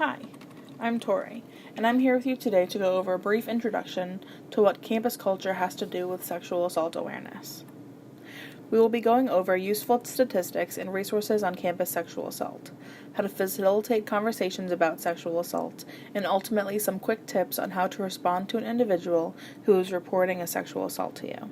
Hi, I'm Tori, and I'm here with you today to go over a brief introduction to what campus culture has to do with sexual assault awareness. We will be going over useful statistics and resources on campus sexual assault, how to facilitate conversations about sexual assault, and ultimately some quick tips on how to respond to an individual who is reporting a sexual assault to you.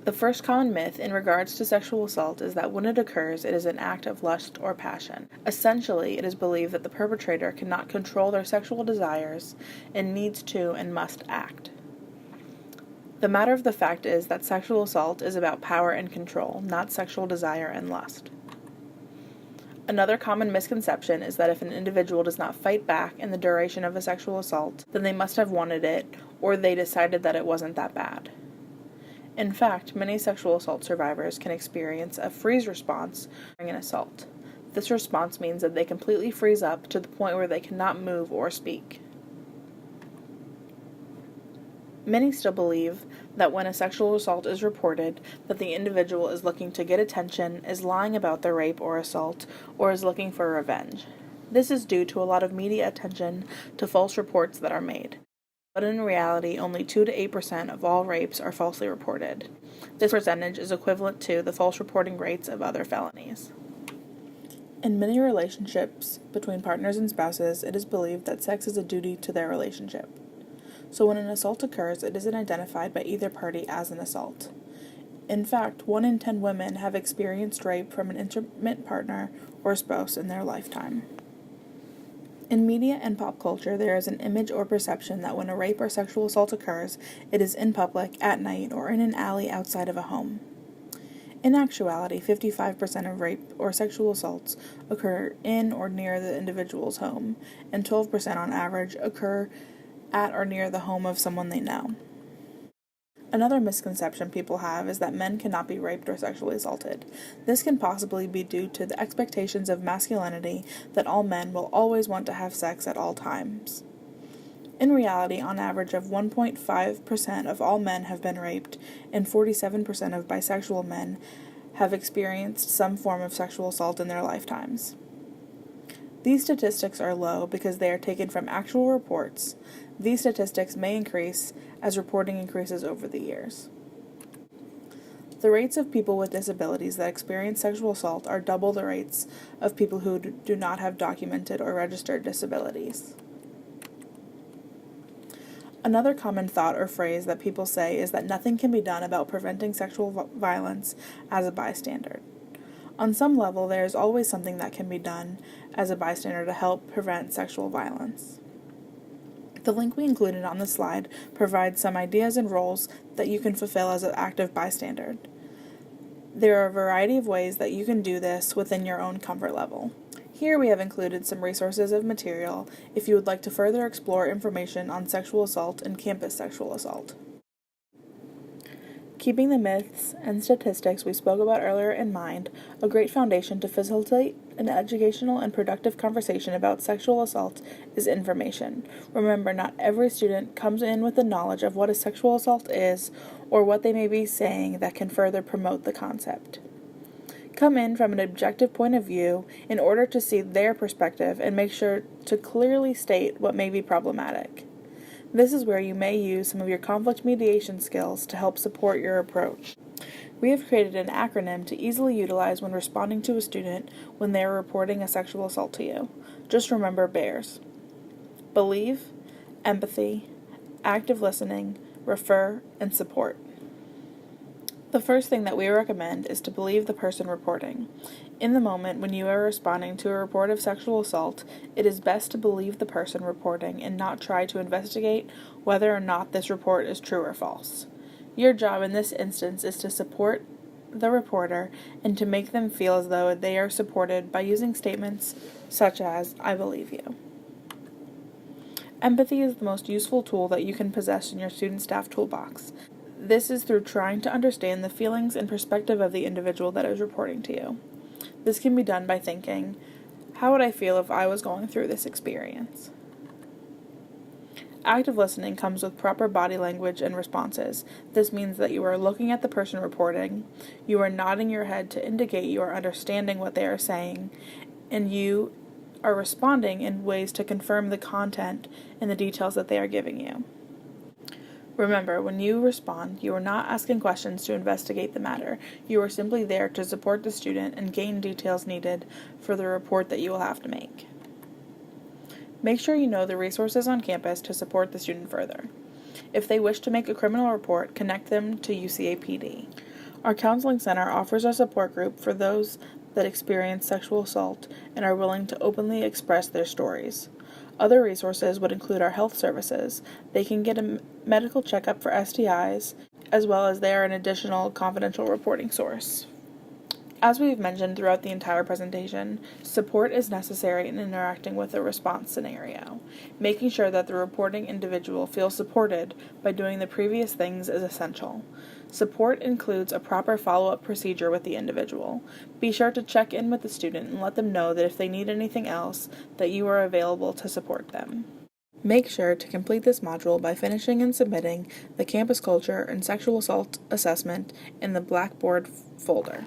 The first common myth in regards to sexual assault is that when it occurs, it is an act of lust or passion. Essentially, it is believed that the perpetrator cannot control their sexual desires and needs to and must act. The matter of the fact is that sexual assault is about power and control, not sexual desire and lust. Another common misconception is that if an individual does not fight back in the duration of a sexual assault, then they must have wanted it, or they decided that it wasn't that bad. In fact, many sexual assault survivors can experience a freeze response during an assault. This response means that they completely freeze up to the point where they cannot move or speak. Many still believe that when a sexual assault is reported, that the individual is looking to get attention, is lying about their rape or assault, or is looking for revenge. This is due to a lot of media attention to false reports that are made. But in reality, only 2 to 8% of all rapes are falsely reported. This percentage is equivalent to the false reporting rates of other felonies. In many relationships between partners and spouses, it is believed that sex is a duty to their relationship. So when an assault occurs, it isn't identified by either party as an assault. In fact, 1 in 10 women have experienced rape from an intimate partner or spouse in their lifetime. In media and pop culture, there is an image or perception that when a rape or sexual assault occurs, it is in public, at night, or in an alley outside of a home. In actuality, 55% of rape or sexual assaults occur in or near the individual's home, and 12% on average occur at or near the home of someone they know. Another misconception people have is that men cannot be raped or sexually assaulted. This can possibly be due to the expectations of masculinity that all men will always want to have sex at all times. In reality, on average of 1.5% of all men have been raped, and 47% of bisexual men have experienced some form of sexual assault in their lifetimes. These statistics are low because they are taken from actual reports. These statistics may increase as reporting increases over the years. The rates of people with disabilities that experience sexual assault are double the rates of people who do not have documented or registered disabilities. Another common thought or phrase that people say is that nothing can be done about preventing sexual violence as a bystander. On some level, there is always something that can be done as a bystander to help prevent sexual violence. The link we included on the slide provides some ideas and roles that you can fulfill as an active bystander. There are a variety of ways that you can do this within your own comfort level. Here we have included some resources of material if you would like to further explore information on sexual assault and campus sexual assault. Keeping the myths and statistics we spoke about earlier in mind, a great foundation to facilitate an educational and productive conversation about sexual assault is information. Remember, not every student comes in with the knowledge of what a sexual assault is or what they may be saying that can further promote the concept. Come in from an objective point of view in order to see their perspective and make sure to clearly state what may be problematic. This is where you may use some of your conflict mediation skills to help support your approach. We have created an acronym to easily utilize when responding to a student when they are reporting a sexual assault to you. Just remember BEARS. Believe, empathy, active listening, refer, and support. The first thing that we recommend is to believe the person reporting. In the moment when you are responding to a report of sexual assault, it is best to believe the person reporting and not try to investigate whether or not this report is true or false. Your job in this instance is to support the reporter and to make them feel as though they are supported by using statements such as, "I believe you." Empathy is the most useful tool that you can possess in your student staff toolbox. This is through trying to understand the feelings and perspective of the individual that is reporting to you. This can be done by thinking, how would I feel if I was going through this experience? Active listening comes with proper body language and responses. This means that you are looking at the person reporting, you are nodding your head to indicate you are understanding what they are saying, and you are responding in ways to confirm the content and the details that they are giving you. Remember, when you respond, you are not asking questions to investigate the matter. You are simply there to support the student and gain details needed for the report that you will have to make. Make sure you know the resources on campus to support the student further. If they wish to make a criminal report, connect them to UCAPD. Our counseling center offers a support group for those that experience sexual assault and are willing to openly express their stories. Other resources would include our health services. They can get a medical checkup for STIs, as well as they are an additional confidential reporting source. As we've mentioned throughout the entire presentation, support is necessary in interacting with a response scenario. Making sure that the reporting individual feels supported by doing the previous things is essential. Support includes a proper follow-up procedure with the individual. Be sure to check in with the student and let them know that if they need anything else, that you are available to support them. Make sure to complete this module by finishing and submitting the Campus Culture and Sexual Assault Assessment in the Blackboard folder.